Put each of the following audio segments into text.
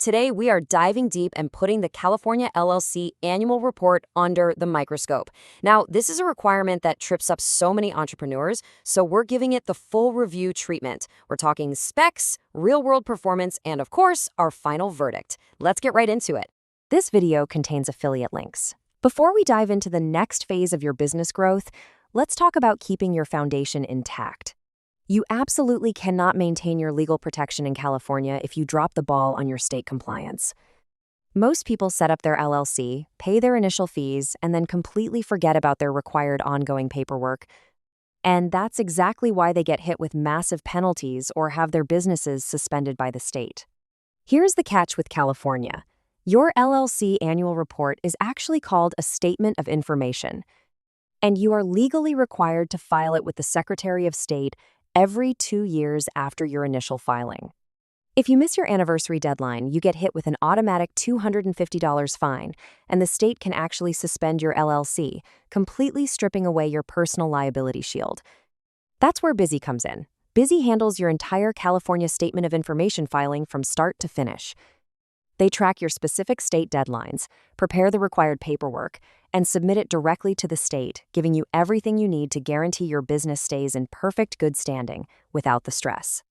Today, we are diving deep and putting the California LLC annual report under the microscope. Now, this is a requirement that trips up so many entrepreneurs, so we're giving it the full review treatment. We're talking specs, real-world performance, and of course, our final verdict. Let's get right into it. This video contains affiliate links. Before we dive into the next phase of your business growth, let's talk about keeping your foundation intact. You absolutely cannot maintain your legal protection in California if you drop the ball on your state compliance. Most people set up their LLC, pay their initial fees, and then completely forget about their required ongoing paperwork. And that's exactly why they get hit with massive penalties or have their businesses suspended by the state. Here's the catch with California. Your LLC annual report is actually called a Statement of Information, and you are legally required to file it with the Secretary of State every 2 years after your initial filing. If you miss your anniversary deadline, you get hit with an automatic $250 fine, and the state can actually suspend your LLC, completely stripping away your personal liability shield. That's where Busy comes in. Busy handles your entire California Statement of Information filing from start to finish. They track your specific state deadlines, prepare the required paperwork, and submit it directly to the state, giving you everything you need to guarantee your business stays in perfect good standing without the stress.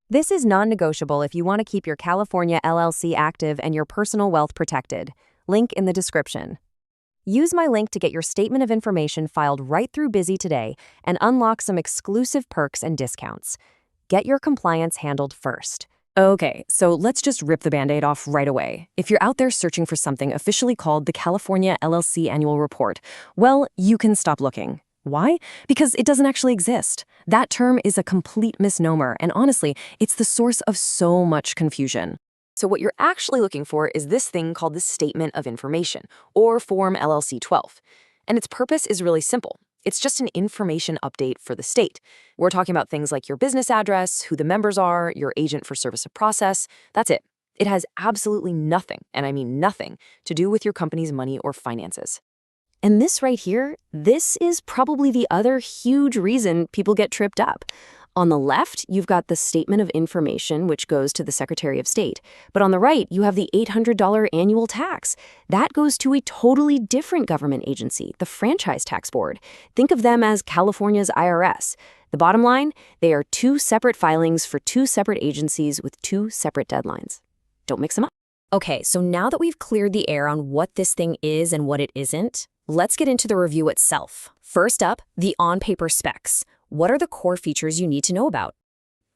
This is non-negotiable if you want to keep your California LLC active and your personal wealth protected. Link in the description. Use my link to get your Statement of Information filed right through Busy today and unlock some exclusive perks and discounts. Get your compliance handled first. Okay, so let's just rip the Band-Aid off right away. If you're out there searching for something officially called the California LLC Annual Report, well, you can stop looking. Why? Because it doesn't actually exist. That term is a complete misnomer, and honestly, it's the source of so much confusion. So what you're actually looking for is this thing called the Statement of Information, or Form LLC 12. And its purpose is really simple. It's just an information update for the state. We're talking about things like your business address, who the members are, your agent for service of process. That's it. It has absolutely nothing, and I mean nothing, to do with your company's money or finances. And this right here, this is probably the other huge reason people get tripped up. On the left, you've got the Statement of Information, which goes to the Secretary of State. But on the right, you have the $800 annual tax. That goes to a totally different government agency, the Franchise Tax Board. Think of them as California's IRS. The bottom line, they are two separate filings for two separate agencies with two separate deadlines. Don't mix them up. Okay, so now that we've cleared the air on what this thing is and what it isn't, let's get into the review itself. First up, the on-paper specs. What are the core features you need to know about?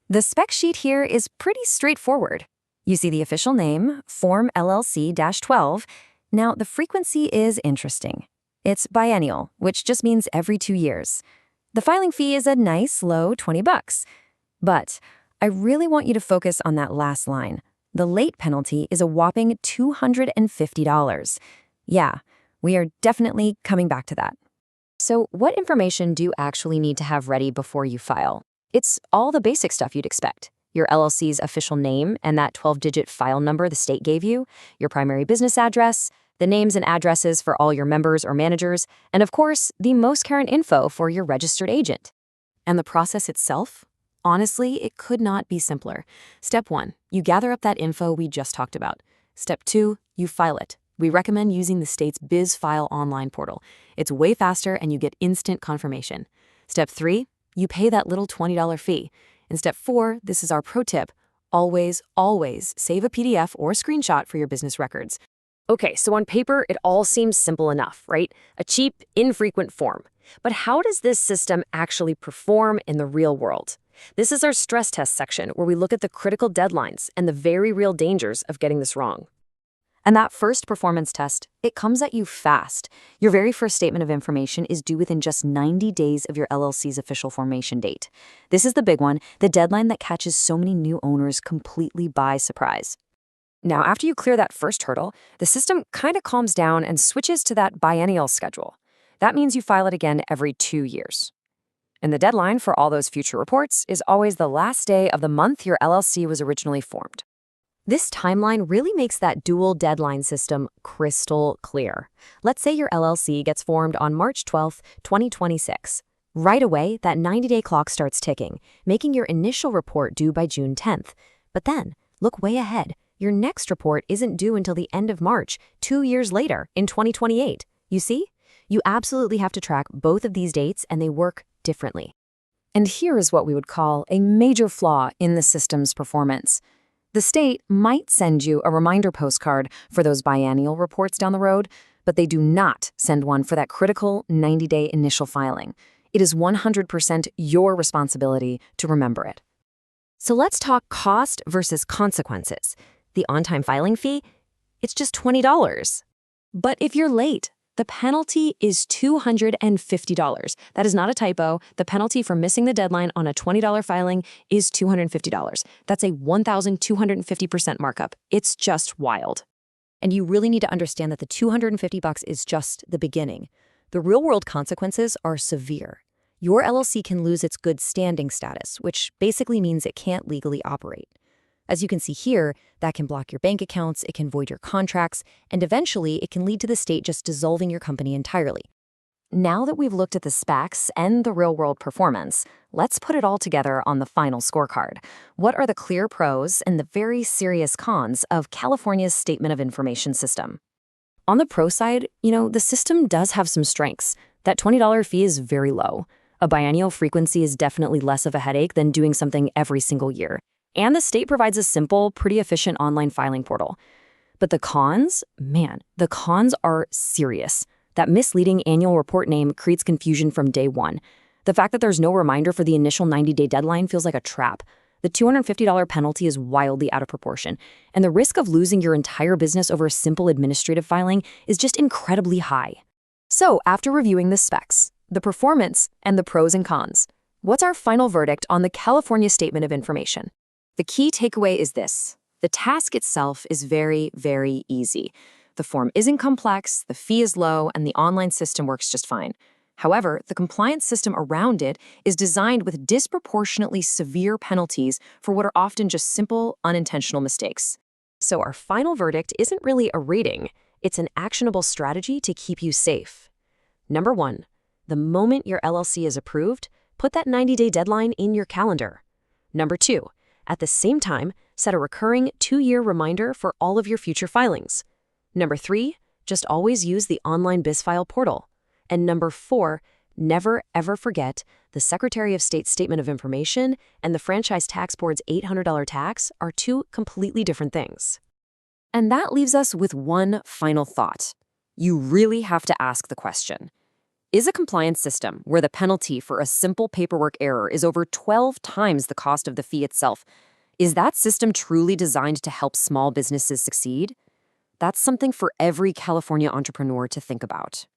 The spec sheet here is pretty straightforward. You see the official name, Form LLC-12. Now, the frequency is interesting. It's biennial, which just means every 2 years. The filing fee is a nice low $20. But I really want you to focus on that last line. The late penalty is a whopping $250. Yeah, we are definitely coming back to that. So what information do you actually need to have ready before you file? It's all the basic stuff you'd expect. Your LLC's official name and that 12-digit file number the state gave you, your primary business address, the names and addresses for all your members or managers, and of course, the most current info for your registered agent. And the process itself? Honestly, it could not be simpler. Step 1, you gather up that info we just talked about. Step 2, you file it. We recommend using the state's BizFile online portal. It's way faster and you get instant confirmation. Step 3, you pay that little $20 fee. And step 4, this is our pro tip, always save a PDF or screenshot for your business records. Okay, so on paper, it all seems simple enough, right? A cheap, infrequent form. But how does this system actually perform in the real world? This is our stress test section where we look at the critical deadlines and the very real dangers of getting this wrong. And that first performance test, it comes at you fast. Your very first Statement of Information is due within just 90 days of your LLC's official formation date. This is the big one, the deadline that catches so many new owners completely by surprise. Now, after you clear that first hurdle, the system kind of calms down and switches to that biennial schedule. That means you file it again every 2 years. And the deadline for all those future reports is always the last day of the month your LLC was originally formed. This timeline really makes that dual deadline system crystal clear. Let's say your LLC gets formed on March 12th, 2026. Right away, that 90-day clock starts ticking, making your initial report due by June 10th. But then, look way ahead. your next report isn't due until the end of March, 2 years later, in 2028. You see? You absolutely have to track both of these dates, and they work differently. And here is what we would call a major flaw in the system's performance. The state might send you a reminder postcard for those biennial reports down the road, but they do not send one for that critical 90-day initial filing. It is 100% your responsibility to remember it. So let's talk cost versus consequences. The on-time filing fee, it's just $20. But if you're late, the penalty is $250. That is not a typo. The penalty for missing the deadline on a $20 filing is $250. That's a 1,250% markup. It's just wild. And you really need to understand that the $250 is just the beginning. The real-world consequences are severe. Your LLC can lose its good standing status, which basically means it can't legally operate. As you can see here, that can block your bank accounts, it can void your contracts, and eventually it can lead to the state just dissolving your company entirely. Now that we've looked at the specs and the real-world performance, let's put it all together on the final scorecard. What are the clear pros and the very serious cons of California's Statement of Information system? On the pro side, the system does have some strengths. That $20 fee is very low. A biennial frequency is definitely less of a headache than doing something every single year. And the state provides a simple, pretty efficient online filing portal. But the cons? Man, the cons are serious. That misleading annual report name creates confusion from day one. The fact that there's no reminder for the initial 90-day deadline feels like a trap. The $250 penalty is wildly out of proportion, and the risk of losing your entire business over a simple administrative filing is just incredibly high. So, after reviewing the specs, the performance, and the pros and cons, what's our final verdict on the California Statement of Information? The key takeaway is this. The task itself is very, very easy. The form isn't complex, the fee is low, and the online system works just fine. However, the compliance system around it is designed with disproportionately severe penalties for what are often just simple, unintentional mistakes. So our final verdict isn't really a rating. It's an actionable strategy to keep you safe. Number 1, the moment your LLC is approved, put that 90-day deadline in your calendar. Number 2, at the same time, set a recurring 2-year reminder for all of your future filings. Number 3, just always use the online BizFile portal. And number 4, never ever forget the Secretary of State's Statement of Information and the Franchise Tax Board's $800 tax are two completely different things. And that leaves us with one final thought. You really have to ask the question. Is a compliance system where the penalty for a simple paperwork error is over 12 times the cost of the fee itself, is that system truly designed to help small businesses succeed? That's something for every California entrepreneur to think about.